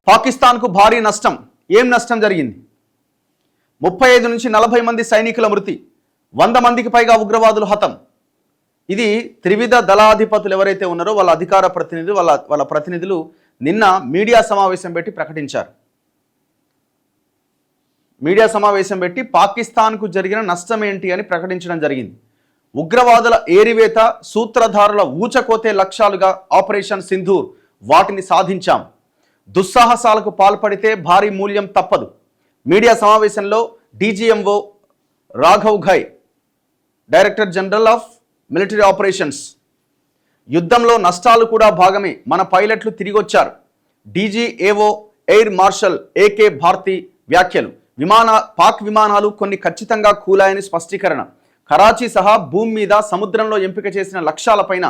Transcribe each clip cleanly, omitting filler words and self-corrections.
పాకిస్తాన్కు భారీ నష్టం. ఏం నష్టం జరిగింది? 35 నుంచి 40 మంది సైనికుల మృతి, 100 మందికి పైగా ఉగ్రవాదులు హతం. ఇది త్రివిధ దళాధిపతులు ఎవరైతే ఉన్నారో వాళ్ళ అధికార ప్రతినిధులు వాళ్ళ ప్రతినిధులు నిన్న మీడియా సమావేశం పెట్టి ప్రకటించారు. మీడియా సమావేశం పెట్టి పాకిస్తాన్కు జరిగిన నష్టం ఏంటి అని ప్రకటించడం జరిగింది. ఉగ్రవాదుల ఏరివేత, సూత్రధారుల ఊచకోతే లక్ష్యాలుగా ఆపరేషన్ సింధూర్, వాటిని సాధించాం. దుస్సాహసాలకు పాల్పడితే భారీ మూల్యం తప్పదు. మీడియా సమావేశంలో DGMO Raghav Ghai, director general of military operations, యుద్ధంలో నష్టాలు కూడా భాగమే, మన పైలట్లు తిరిగొచ్చారు. DGAO air marshal AK Bharati వ్యాఖ్యలు. పాక్ విమానాలు కొన్ని ఖచ్చితంగా కూలాయని స్పష్టీకరణ. కరాచీ సహా భూమి మీద సముద్రంలో ఎంపిక చేసిన లక్ష్యాలపైన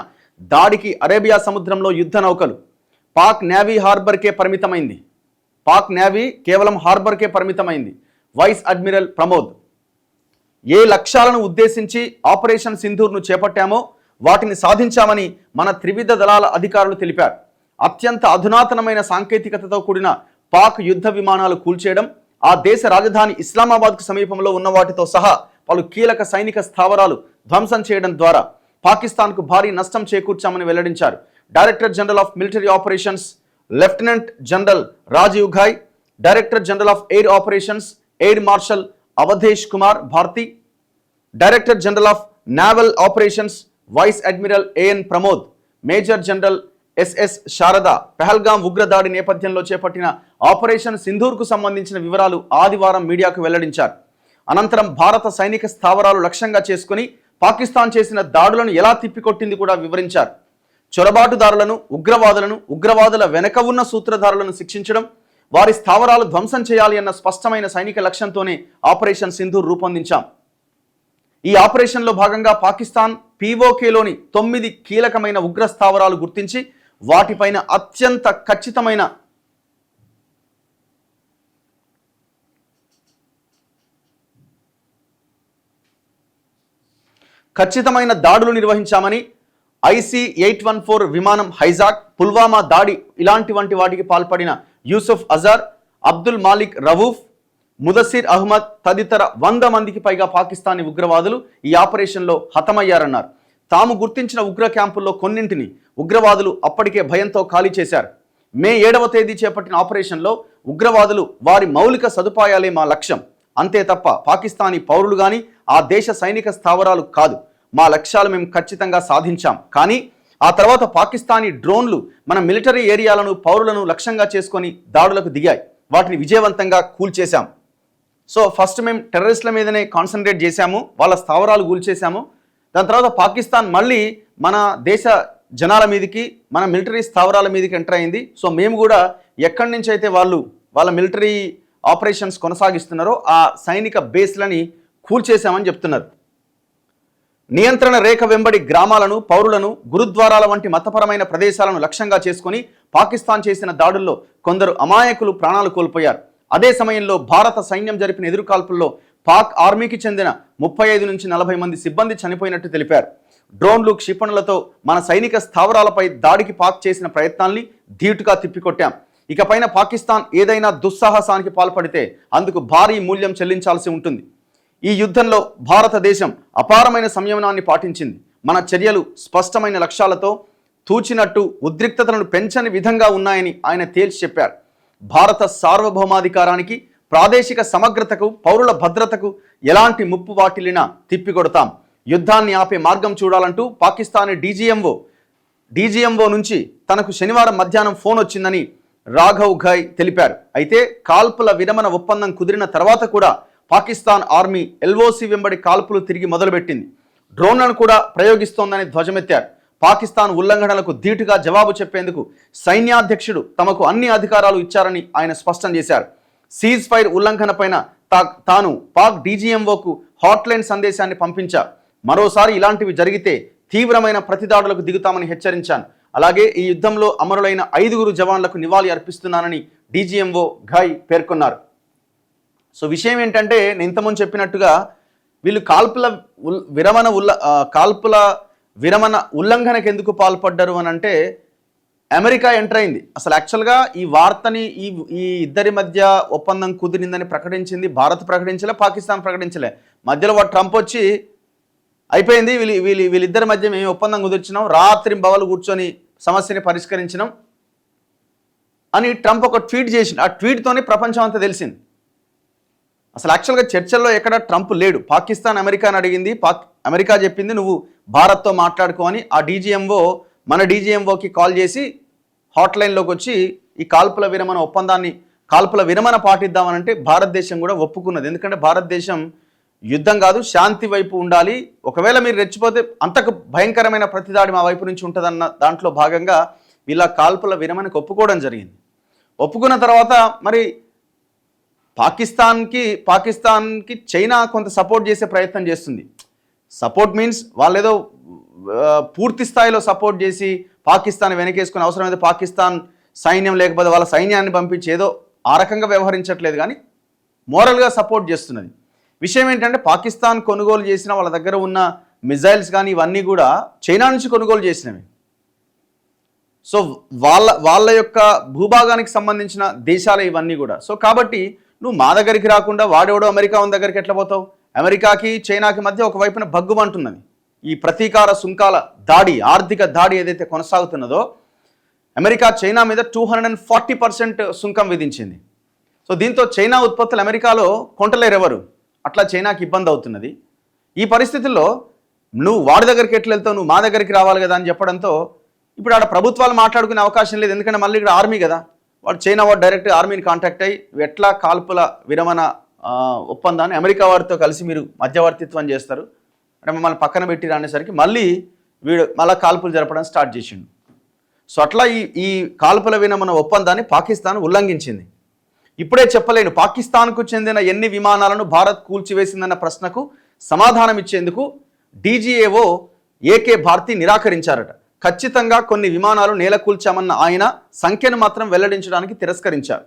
దాడికి అరేబియా సముద్రంలో యుద్ధ నౌకలు. పాక్ నేవీ హార్బర్కే పరిమితమైంది. పాక్ నేవీ కేవలం హార్బర్కే పరిమితమైంది. వైస్ అడ్మిరల్ ప్రమోద్, ఏ లక్ష్యాలను ఉద్దేశించి ఆపరేషన్ సింధూర్ను చేపట్టామో వాటిని సాధించామని మన త్రివిధ దళాల అధికారులు తెలిపారు. అత్యంత అధునాతనమైన సాంకేతికతతో కూడిన పాక్ యుద్ధ విమానాలు కూల్చేయడం, ఆ దేశ రాజధాని ఇస్లామాబాద్కు సమీపంలో ఉన్న వాటితో సహా పలు కీలక సైనిక స్థావరాలు ధ్వంసం చేయడం ద్వారా పాకిస్తాన్కు భారీ నష్టం చేకూర్చామని వెల్లడించారు. Director general of military operations lieutenant general Rajiv Ghai, director general of air operations air marshal Avadhesh Kumar Bharti, director general of naval operations vice admiral AN Pramod, major general SS Sharda Pahalgam ఉగ్రదాడి నేపథ్యంలో చేపట్టిన ఆపరేషన్ సింధూర్కు సంబంధించిన వివరాలు ఆదివారం మీడియాకు వెల్లడించారు. అనంతరం భారత సైనిక స్థావరాలు లక్ష్యంగా చేసుకుని పాకిస్తాన్ చేసిన దాడులను ఎలా తిప్పికొట్టింది కూడా వివరించారు. చొరబాటుదారులను, ఉగ్రవాదుల వెనక ఉన్న సూత్రధారులను శిక్షించడం, వారి స్థావరాలు ధ్వంసం చేయాలి అన్న స్పష్టమైన సైనిక లక్ష్యంతోనే ఆపరేషన్ సింధూర్ రూపొందించాం. ఈ ఆపరేషన్లో భాగంగా పాకిస్తాన్ పీఓకేలోని 9 కీలకమైన ఉగ్ర స్థావరాలు గుర్తించి వాటిపైన అత్యంత ఖచ్చితమైన దాడులు నిర్వహించామని, IC-814 విమానం హైజాక్, పుల్వామా దాడి ఇలాంటి వాటికి పాల్పడిన యూసుఫ్ అజార్, అబ్దుల్ మాలిక్ రవూఫ్, ముదసిర్ అహ్మద్ తదితర 100 మందికి పైగా పాకిస్తానీ ఉగ్రవాదులు ఈ ఆపరేషన్లో హతమయ్యారన్నారు. తాము గుర్తించిన ఉగ్ర క్యాంపుల్లో కొన్నింటిని ఉగ్రవాదులు అప్పటికే భయంతో ఖాళీ చేశారు. మే 7వ తేదీ చేపట్టిన ఆపరేషన్లో ఉగ్రవాదులు వారి మౌలిక సదుపాయాలే మా లక్ష్యం, అంతే తప్ప పాకిస్తానీ పౌరులు కానీ ఆ దేశ సైనిక స్థావరాలు కాదు. మా లక్ష్యాలు మేము ఖచ్చితంగా సాధించాం. కానీ ఆ తర్వాత పాకిస్తానీ డ్రోన్లు మన మిలిటరీ ఏరియాలను, పౌరులను లక్ష్యంగా చేసుకొని దాడులకు దిగాయి. వాటిని విజయవంతంగా కూల్చేశాం. సో ఫస్ట్ మేము టెర్రరిస్టుల మీదనే కాన్సన్ట్రేట్ చేశాము, వాళ్ళ స్థావరాలు కూల్చేశాము. దాని తర్వాత పాకిస్తాన్ మళ్ళీ మన దేశ జనాల మీదకి, మన మిలిటరీ స్థావరాల మీదకి ఎంటర్ అయింది. సో మేము కూడా ఎక్కడి నుంచి అయితే వాళ్ళ మిలిటరీ ఆపరేషన్స్ కొనసాగిస్తున్నారో ఆ సైనిక బేస్లని కూల్చేశామని చెప్తున్నారు. నియంత్రణ రేఖ వెంబడి గ్రామాలను, పౌరులను, గురుద్వారాల వంటి మతపరమైన ప్రదేశాలను లక్ష్యంగా చేసుకుని పాకిస్తాన్ చేసిన దాడుల్లో కొందరు అమాయకులు ప్రాణాలు కోల్పోయారు. అదే సమయంలో భారత సైన్యం జరిపిన ఎదురుకాల్పుల్లో పాక్ ఆర్మీకి చెందిన 35 నుంచి 40 మంది సిబ్బంది చనిపోయినట్టు తెలిపారు. డ్రోన్లు, క్షిపణులతో మన సైనిక స్థావరాలపై దాడికి పాక్ చేసిన ప్రయత్నాల్ని ధీటుగా తిప్పికొట్టాం. ఇకపైన పాకిస్తాన్ ఏదైనా దుస్సాహసానికి పాల్పడితే అందుకు భారీ మూల్యం చెల్లించాల్సి ఉంటుంది. ఈ యుద్ధంలో భారతదేశం అపారమైన సంయమనాన్ని పాటించింది. మన చర్యలు స్పష్టమైన లక్ష్యాలతో తూచినట్టు ఉద్రిక్తతలను పెంచని విధంగా ఉన్నాయని ఆయన తేల్చి చెప్పారు. భారత సార్వభౌమాధికారానికి, ప్రాదేశిక సమగ్రతకు, పౌరుల భద్రతకు ఎలాంటి ముప్పు వాటిల్లినా తిప్పికొడతాం. యుద్ధాన్ని ఆపే మార్గం చూడాలంటూ పాకిస్తానీ డీజీఎంఓ నుంచి తనకు శనివారం మధ్యాహ్నం ఫోన్ వచ్చిందని రాఘవ్ ఘాయ్ తెలిపారు. అయితే కాల్పుల విరమణ ఒప్పందం కుదిరిన తర్వాత కూడా పాకిస్తాన్ ఆర్మీ LOC వెంబడి కాల్పులు తిరిగి మొదలుపెట్టింది. డ్రోన్లను కూడా ప్రయోగిస్తోందని ధ్వజమెత్తారు. పాకిస్తాన్ ఉల్లంఘనలకు ధీటుగా జవాబు చెప్పేందుకు సైన్యాధ్యక్షుడు తమకు అన్ని అధికారాలు ఇచ్చారని ఆయన స్పష్టం చేశారు. సీజ్ ఫైర్ ఉల్లంఘన పైన తాను పాక్ డీజీఎంఓకు హాట్లైన్ సందేశాన్ని పంపించారు. మరోసారి ఇలాంటివి జరిగితే తీవ్రమైన ప్రతిదాడులకు దిగుతామని హెచ్చరించాను. అలాగే ఈ యుద్ధంలో అమరులైన 5 జవాన్లకు నివాళి అర్పిస్తున్నానని డీజీఎంఓ ఘాయ్ పేర్కొన్నారు. సో విషయం ఏంటంటే, నేను ఇంతకుముందు చెప్పినట్టుగా వీళ్ళు కాల్పుల విరమణ ఉల్లంఘనకు ఎందుకు పాల్పడ్డారు అని అంటే, అమెరికా ఎంటర్ అయింది. అసలు యాక్చువల్గా ఈ వార్తని ఈ ఇద్దరి మధ్య ఒప్పందం కుదిరిందని ప్రకటించింది భారత్, ప్రకటించలే, పాకిస్తాన్ ప్రకటించలే. మధ్యలో వాడు ట్రంప్ వచ్చి అయిపోయింది, వీళ్ళిద్దరి మధ్య మేము ఒప్పందం కుదిర్చినాం, రాత్రి బవలు కూర్చొని సమస్యని పరిష్కరించినాం అని ట్రంప్ ఒక ట్వీట్ చేసింది. ఆ ట్వీట్తోనే ప్రపంచం అంతా తెలిసింది. అసలు యాక్చువల్గా చర్చల్లో ఎక్కడ ట్రంప్ లేడు. పాకిస్తాన్ అమెరికాని అడిగింది, అమెరికా చెప్పింది నువ్వు భారత్తో మాట్లాడుకో అని. ఆ డీజీఎంఓ మన డీజీఎంఓకి కాల్ చేసి హాట్లైన్లోకి వచ్చి ఈ కాల్పుల విరమణ పాటిద్దామనంటే భారతదేశం కూడా ఒప్పుకున్నది. ఎందుకంటే భారతదేశం యుద్ధం కాదు, శాంతి వైపు ఉండాలి, ఒకవేళ మీరు రెచ్చిపోతే అంతకు భయంకరమైన ప్రతిదాడి మా వైపు నుంచి ఉంటుందన్న దాంట్లో భాగంగా వీళ్ళ కాల్పుల విరమణకు ఒప్పుకోవడం జరిగింది. ఒప్పుకున్న తర్వాత మరి పాకిస్తాన్కి చైనా కొంత సపోర్ట్ చేసే ప్రయత్నం చేస్తుంది. సపోర్ట్ మీన్స్ వాళ్ళేదో పూర్తి స్థాయిలో సపోర్ట్ చేసి పాకిస్తాన్ వెనకేసుకుని అవసరమైతే పాకిస్తాన్ సైన్యం లేకపోతే వాళ్ళ సైన్యాన్ని పంపించి ఏదో ఆ రకంగా వ్యవహరించట్లేదు, కానీ మోరల్గా సపోర్ట్ చేస్తున్నది. విషయం ఏంటంటే పాకిస్తాన్ కొనుగోలు చేసిన వాళ్ళ దగ్గర ఉన్న మిజైల్స్ కానీ ఇవన్నీ కూడా చైనా నుంచి కొనుగోలు చేసినవి. సో వాళ్ళ యొక్క భూభాగానికి సంబంధించిన దేశాలే ఇవన్నీ కూడా. సో కాబట్టి నువ్వు మా దగ్గరికి రాకుండా వాడెవడో అమెరికా ఉన్న దగ్గరికి ఎట్లా పోతావు? అమెరికాకి చైనాకి మధ్య ఒకవైపున భగ్గుమంటున్నది ఈ ప్రతీకార సుంకాల దాడి, ఆర్థిక దాడి ఏదైతే కొనసాగుతున్నదో. అమెరికా చైనా మీద 240% సుంకం విధించింది. సో దీంతో చైనా ఉత్పత్తులు అమెరికాలో కొంటలేరు ఎవరు, అట్లా చైనాకి ఇబ్బంది అవుతున్నది. ఈ పరిస్థితుల్లో నువ్వు వాడి దగ్గరికి ఎట్లా వెళ్తావు, నువ్వు మా దగ్గరికి రావాలి కదా అని చెప్పడంతో ఇప్పుడు ఆడ ప్రభుత్వాలు మాట్లాడుకునే అవకాశం లేదు. ఎందుకంటే మళ్ళీ ఇక్కడ ఆర్మీ కదా, చైనా వాడు డైరెక్ట్ ఆర్మీని కాంటాక్ట్ అయ్యి ఎట్లా కాల్పుల విరమణ ఒప్పందాన్ని అమెరికా వారితో కలిసి మీరు మధ్యవర్తిత్వం చేస్తారు అంటే మమ్మల్ని పక్కన పెట్టి రానేసరికి మళ్ళీ కాల్పులు జరపడం స్టార్ట్ చేసిండు. సో అట్లా ఈ కాల్పుల విరమణ ఒప్పందాన్ని పాకిస్తాన్ ఉల్లంఘించింది. ఇప్పుడే చెప్పలేను పాకిస్తాన్కు చెందిన ఎన్ని విమానాలను భారత్ కూల్చివేసిందన్న ప్రశ్నకు సమాధానం ఇచ్చేందుకు డీజీఏఓ ఏకే భారతి నిరాకరించారట. ఖచ్చితంగా కొన్ని విమానాలు నేలకూల్చామన్న ఆయన సంఖ్యను మాత్రం వెల్లడించడానికి తిరస్కరించారు.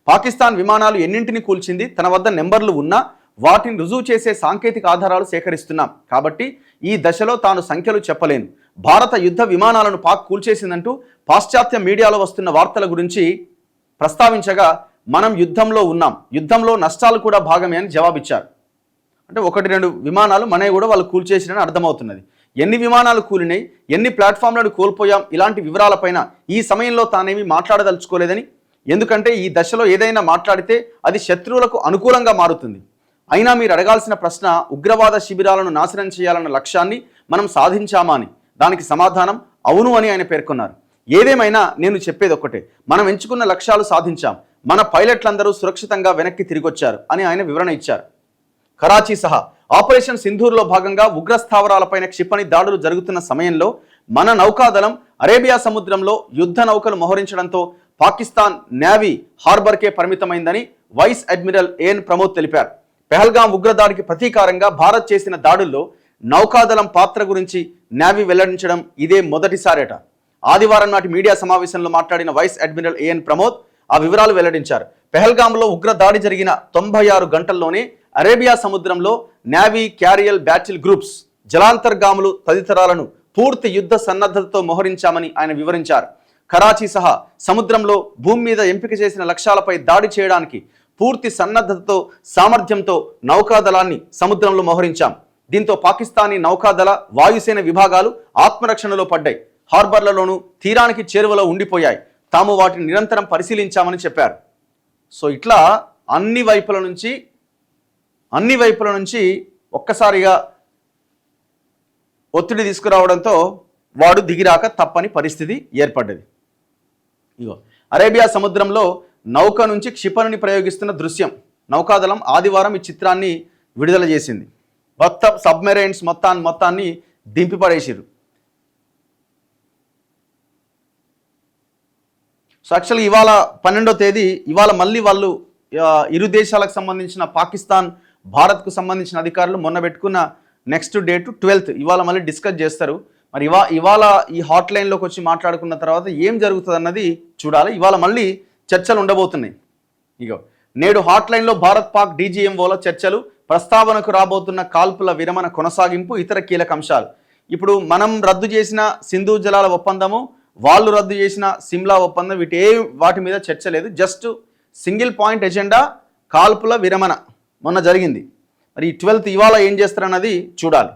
పాకిస్తాన్ విమానాలు ఎన్నింటిని కూల్చింది, తన వద్ద నెంబర్లు ఉన్నా వాటిని రుజువు చేసే సాంకేతిక ఆధారాలు సేకరిస్తున్నాం కాబట్టి ఈ దశలో తాను సంఖ్యలు చెప్పలేను. భారత యుద్ధ విమానాలను పాక్ కూల్చేసిందంటూ పాశ్చాత్య మీడియాలో వస్తున్న వార్తల గురించి ప్రస్తావించగా మనం యుద్ధంలో ఉన్నాం, యుద్ధంలో నష్టాలు కూడా భాగమే అని జవాబిచ్చారు. అంటే 1-2 విమానాలు మనవి కూడా వాళ్ళు కూల్చేసినని అర్థమవుతున్నది. ఎన్ని విమానాలు కూలినాయి, ఎన్ని ప్లాట్ఫామ్లను కోల్పోయాం, ఇలాంటి వివరాలపైన ఈ సమయంలో తానేమీ మాట్లాడదలుచుకోలేదని, ఎందుకంటే ఈ దశలో ఏదైనా మాట్లాడితే అది శత్రువులకు అనుకూలంగా మారుతుంది. అయినా మీరు అడగాల్సిన ప్రశ్న ఉగ్రవాద శిబిరాలను నాశనం చేయాలన్న లక్ష్యాన్ని మనం సాధించామా అని. దానికి సమాధానం అవును అని ఆయన పేర్కొన్నారు. ఏదేమైనా నేను చెప్పేది ఒక్కటే, మనం ఎంచుకున్న లక్ష్యాలు సాధించాం, మన పైలట్లందరూ సురక్షితంగా వెనక్కి తిరిగొచ్చారు అని ఆయన వివరణ ఇచ్చారు. కరాచీ సహా ఆపరేషన్ సింధూర్లో భాగంగా ఉగ్ర స్థావరాలపైన క్షిపణి దాడులు జరుగుతున్న సమయంలో మన నౌకాదళం అరేబియా సముద్రంలో యుద్ధ నౌకలు మోహరించడంతో పాకిస్తాన్ నేవీ హార్బర్కే పరిమితమైందని వైస్ అడ్మిరల్ ఏఎన్ ప్రమోద్ తెలిపారు. పెహల్గాం ఉగ్రదాడికి ప్రతీకారంగా భారత్ చేసిన దాడుల్లో నౌకాదళం పాత్ర గురించి నేవీ వెల్లడించడం ఇదే మొదటిసారేట. ఆదివారం నాటి మీడియా సమావేశంలో మాట్లాడిన వైస్ అడ్మిరల్ ఏఎన్ ప్రమోద్ ఆ వివరాలు వెల్లడించారు. పెహల్గాంలో ఉగ్ర దాడి జరిగిన 96 గంటల్లోనే అరేబియా సముద్రంలో నేవీ, క్యారియల్ బ్యాటిల్ గ్రూప్స్, జలాంతర్గాములు తదితరాలను పూర్తి యుద్ధ సన్నద్ధతతో మోహరించామని ఆయన వివరించారు. కరాచీ సహా సముద్రంలో భూమి మీద ఎంపిక చేసిన లక్ష్యాలపై దాడి చేయడానికి పూర్తి సన్నద్ధతతో, సామర్థ్యంతో నౌకాదళాన్ని సముద్రంలో మోహరించాం. దీంతో పాకిస్తానీ నౌకాదళ, వాయుసేన విభాగాలు ఆత్మరక్షణలో పడ్డాయి. హార్బర్లలోనూ తీరానికి చేరువలో ఉండిపోయాయి. తాము వాటిని నిరంతరం పరిశీలించామని చెప్పారు. సో ఇట్లా అన్ని వైపుల నుంచి ఒక్కసారిగా ఒత్తిడి తీసుకురావడంతో వాడు దిగిరాక తప్పని పరిస్థితి ఏర్పడ్డది. ఇగో అరేబియా సముద్రంలో నౌక నుంచి క్షిపణిని ప్రయోగిస్తున్న దృశ్యం. నౌకాదళం ఆదివారం ఈ చిత్రాన్ని విడుదల చేసింది. మొత్తం సబ్మెరైన్స్ మొత్తాన్ని దింపిపడేసిరు. సో యాక్చువల్గా ఇవాళ 12వ తేదీ ఇవాళ మళ్ళీ వాళ్ళు ఇరు దేశాలకు సంబంధించిన పాకిస్తాన్, భారత్కు సంబంధించిన అధికారులు మొన్న పెట్టుకున్న నెక్స్ట్ డేట్ 12th ఇవాళ మళ్ళీ డిస్కస్ చేస్తారు. మరి ఇవాళ ఈ హాట్లైన్లోకి వచ్చి మాట్లాడుకున్న తర్వాత ఏం జరుగుతుంది అన్నది చూడాలి. ఇవాళ మళ్ళీ చర్చలు ఉండబోతున్నాయి. ఇగో నేడు హాట్లైన్లో భారత్ పాక్ డీజీఎంఓల చర్చలు, ప్రస్తావనకు రాబోతున్న కాల్పుల విరమణ కొనసాగింపు, ఇతర కీలక అంశాలు. ఇప్పుడు మనం రద్దు చేసిన సింధు జలాల ఒప్పందము, వాళ్ళు రద్దు చేసిన సిమ్లా ఒప్పందం వాటి మీద చర్చ లేదు. జస్ట్ సింగిల్ పాయింట్ ఎజెండా కాల్పుల విరమణ మొన్న జరిగింది. మరి ఈ 12th ఇవాళ ఏం చేస్తారన్నది చూడాలి.